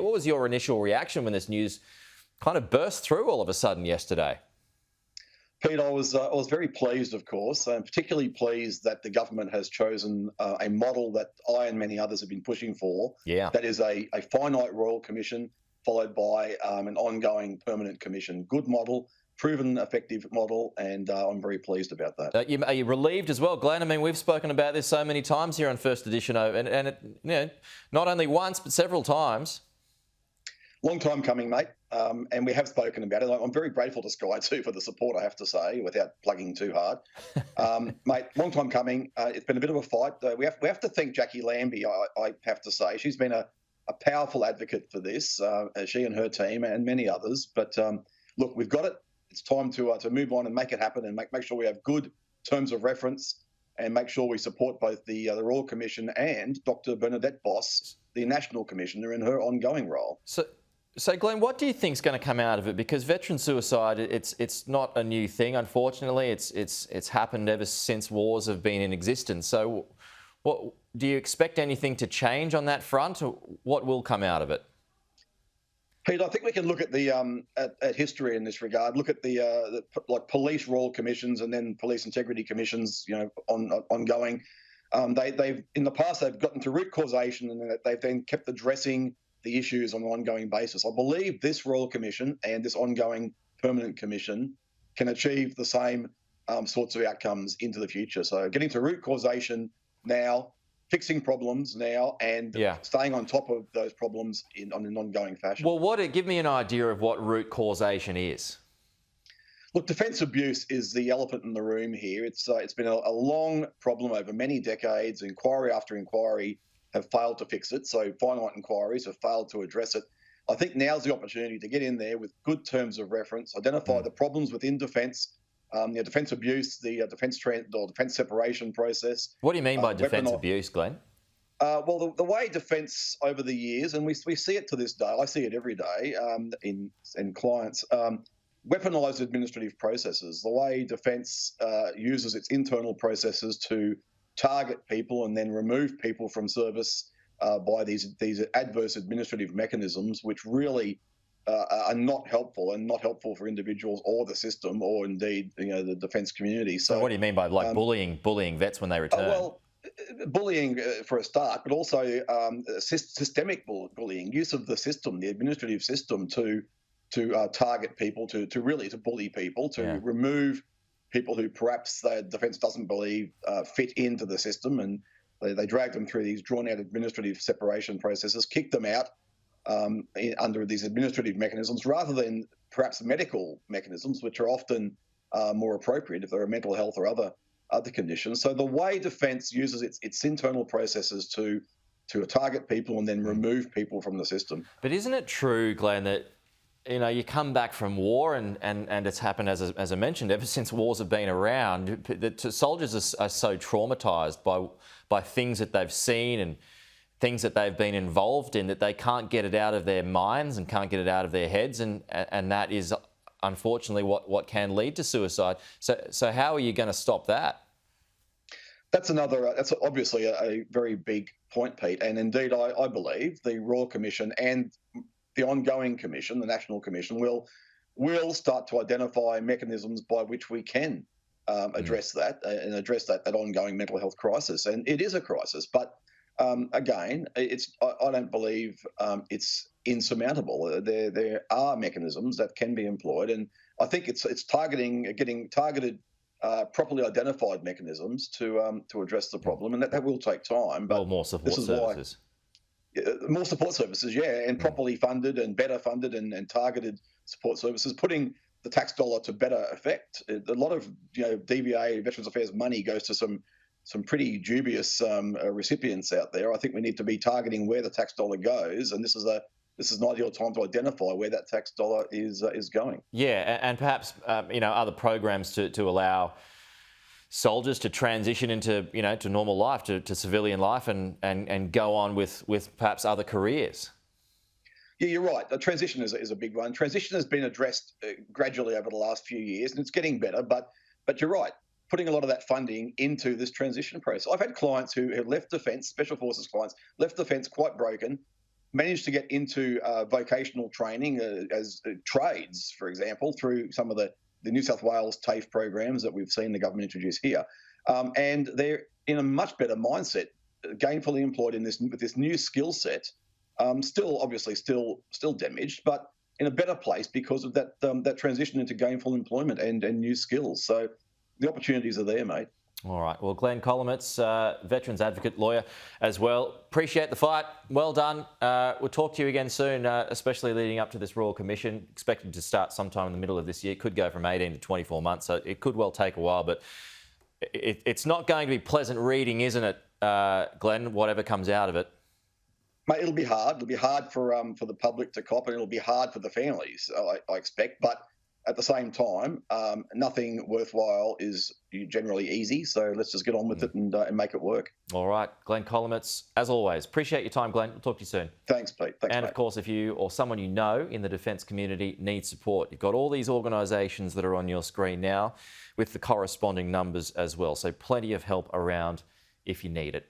What was your initial reaction when this news kind of burst through all of a sudden yesterday? Pete, I was very pleased, of course, and particularly pleased that the government has chosen a model that I and many others have been pushing for. Yeah. That is a finite royal commission followed by an ongoing permanent commission. Good model, proven effective model, and I'm very pleased about that. Are you relieved as well, Glenn? I mean, we've spoken about this so many times here on First Edition, and it, not only once but several times. Long time coming, mate, and we have spoken about it. I'm very grateful to Sky too for the support, I have to say, without plugging too hard. Mate, long time coming. It's been a bit of a fight. We have to thank Jackie Lambie, I have to say. She's been a powerful advocate for this, she and her team and many others. But look, we've got it. It's time to move on and make it happen and make sure we have good terms of reference and make sure we support both the Royal Commission and Dr. Bernadette Boss, the National Commissioner, in her ongoing role. So, Glenn, what do you think is going to come out of it? Because veteran suicide, it's not a new thing, unfortunately. It's happened ever since wars have been in existence. So, what do you expect anything to change on that front? Or what will come out of it? Pete, I think we can look at the at history in this regard. Look at the like police royal commissions and then police integrity commissions. Ongoing. They've in the past they've gotten to root causation and they've then kept addressing the issues on an ongoing basis. I believe this Royal Commission and this ongoing permanent commission can achieve the same sorts of outcomes into the future. So getting to root causation now, fixing problems now, and staying on top of those problems on an ongoing fashion. Well, give me an idea of what root causation is. Look, defence abuse is the elephant in the room here. It's been a long problem over many decades. Inquiry after inquiry have failed to fix it. So finite inquiries have failed to address it. I think now's the opportunity to get in there with good terms of reference, identify the problems within defence, defence abuse, the defence separation process. What do you mean by defence abuse, Glenn? Well, the way defence over the years, and we see it to this day, I see it every day in clients, weaponised administrative processes. The way defence uses its internal processes to target people and then remove people from service by these adverse administrative mechanisms, which really are not helpful and not helpful for individuals or the system or indeed the defence community. So what do you mean by like bullying vets when they return? Well, bullying for a start, but also systemic bullying, use of the system, the administrative system to target people, to bully people, to remove people who perhaps the defence doesn't believe fit into the system, and they drag them through these drawn-out administrative separation processes, kick them out under these administrative mechanisms rather than perhaps medical mechanisms, which are often more appropriate if there are mental health or other conditions. So the way defence uses its internal processes to target people and then remove people from the system. But isn't it true, Glenn, that you come back from war and it's happened, as I mentioned, ever since wars have been around, that soldiers are so traumatised by things that they've seen and things that they've been involved in that they can't get it out of their minds and can't get it out of their heads, and that is unfortunately what can lead to suicide. So how are you going to stop that? That's obviously a very big point, Pete, and indeed I believe the Royal Commission and the ongoing commission, the National Commission, will start to identify mechanisms by which we can address that and address that ongoing mental health crisis. And it is a crisis, but again, I don't believe it's insurmountable. There are mechanisms that can be employed, and I think it's getting targeted, properly identified mechanisms to address the problem, and that will take time. But more support services. More support services, and properly funded and better funded and targeted support services, putting the tax dollar to better effect. A lot of DVA, Veterans Affairs money goes to some pretty dubious recipients out there. I think we need to be targeting where the tax dollar goes, and this is an ideal time to identify where that tax dollar is going. Yeah, and perhaps other programs to allow soldiers to transition into to normal life, to civilian life, and go on with perhaps other careers. Yeah, you're right. The transition is a big one. Transition has been addressed gradually over the last few years, and it's getting better. But you're right. Putting a lot of that funding into this transition process. I've had clients who have left defence, Special Forces clients, left defence quite broken, managed to get into vocational training as trades, for example, through some of the New South Wales TAFE programs that we've seen the government introduce here. And they're in a much better mindset, gainfully employed with this new skill set, still obviously still damaged, but in a better place because of that transition into gainful employment and new skills. So the opportunities are there, mate. All right. Well, Glenn Kolomeitz, veterans advocate, lawyer as well. Appreciate the fight. Well done. We'll talk to you again soon, especially leading up to this Royal Commission, expected to start sometime in the middle of this year. It could go from 18 to 24 months, so it could well take a while, but it's not going to be pleasant reading, isn't it, Glenn, whatever comes out of it? Mate, it'll be hard. It'll be hard for the public to cop, and it'll be hard for the families, I expect. But at the same time, nothing worthwhile is generally easy. So let's just get on with it and make it work. All right. Glenn Kolomeitz, as always. Appreciate your time, Glenn. We'll talk to you soon. Thanks, Pete. Thanks, and, mate. of course, if you or someone you know in the defence community needs support, you've got all these organisations that are on your screen now with the corresponding numbers as well. So plenty of help around if you need it.